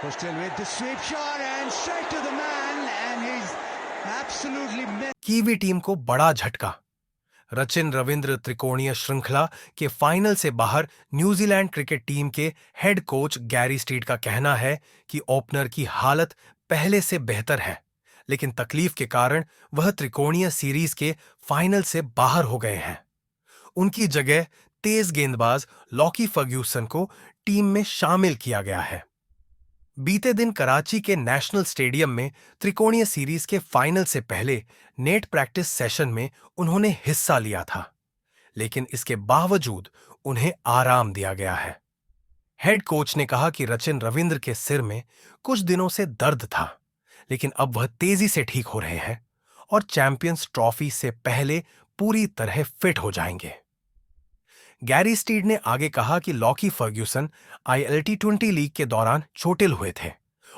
Pushed in with the sweep shot and straight to the man and he's absolutely missed. Kiwi team को बड़ा झटका। रचिन रविंद्र त्रिकोणीय श्रृंखला के फाइनल से बाहर न्यूजीलैंड क्रिकेट टीम के हेड कोच गैरी स्टीड का कहना है कि ओपनर की हालत पहले से बेहतर है, लेकिन तकलीफ के कारण वह त्रिकोणीय सीरीज के फाइनल से बाहर हो गए हैं। उनकी जगह तेज गेंदबाज लॉकी फर्ग्यूसन को टीम में शामिल किया गया है। बीते दिन कराची के नेशनल स्टेडियम में त्रिकोणीय सीरीज के फाइनल से पहले नेट प्रैक्टिस सेशन में उन्होंने हिस्सा लिया था, लेकिन इसके बावजूद उन्हें आराम दिया गया है। हेड कोच ने कहा कि रचिन रविंद्र के सिर में कुछ दिनों से दर्द था, लेकिन अब वह तेजी से ठीक हो रहे हैं और चैंपियंस ट्रॉफी से पहले पूरी तरह फिट हो जाएंगे। गैरी स्टीड ने आगे कहा कि लॉकी फर्ग्यूसन ILT20 लीग के दौरान चोटिल हुए थे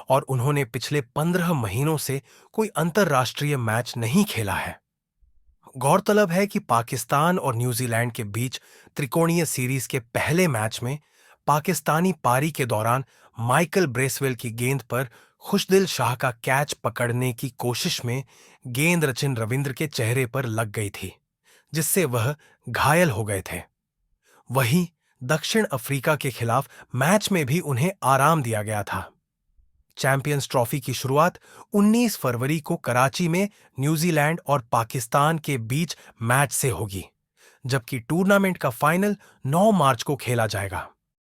और उन्होंने पिछले 15 महीनों से कोई अंतर्राष्ट्रीय मैच नहीं खेला है। गौरतलब है कि पाकिस्तान और न्यूजीलैंड के बीच त्रिकोणीय सीरीज के पहले मैच में पाकिस्तानी पारी के दौरान माइकल ब्रेसवेल की गेंद पर खुशदिल शाह का कैच पकड़ने की कोशिश में गेंद रचिन रविंद्र के चेहरे पर लग गई थी, जिससे वह घायल हो गए थे। वहीं दक्षिण अफ्रीका के खिलाफ मैच में भी उन्हें आराम दिया गया था। चैंपियंस ट्रॉफी की शुरुआत 19 फरवरी को कराची में न्यूजीलैंड और पाकिस्तान के बीच मैच से होगी, जबकि टूर्नामेंट का फाइनल 9 मार्च को खेला जाएगा।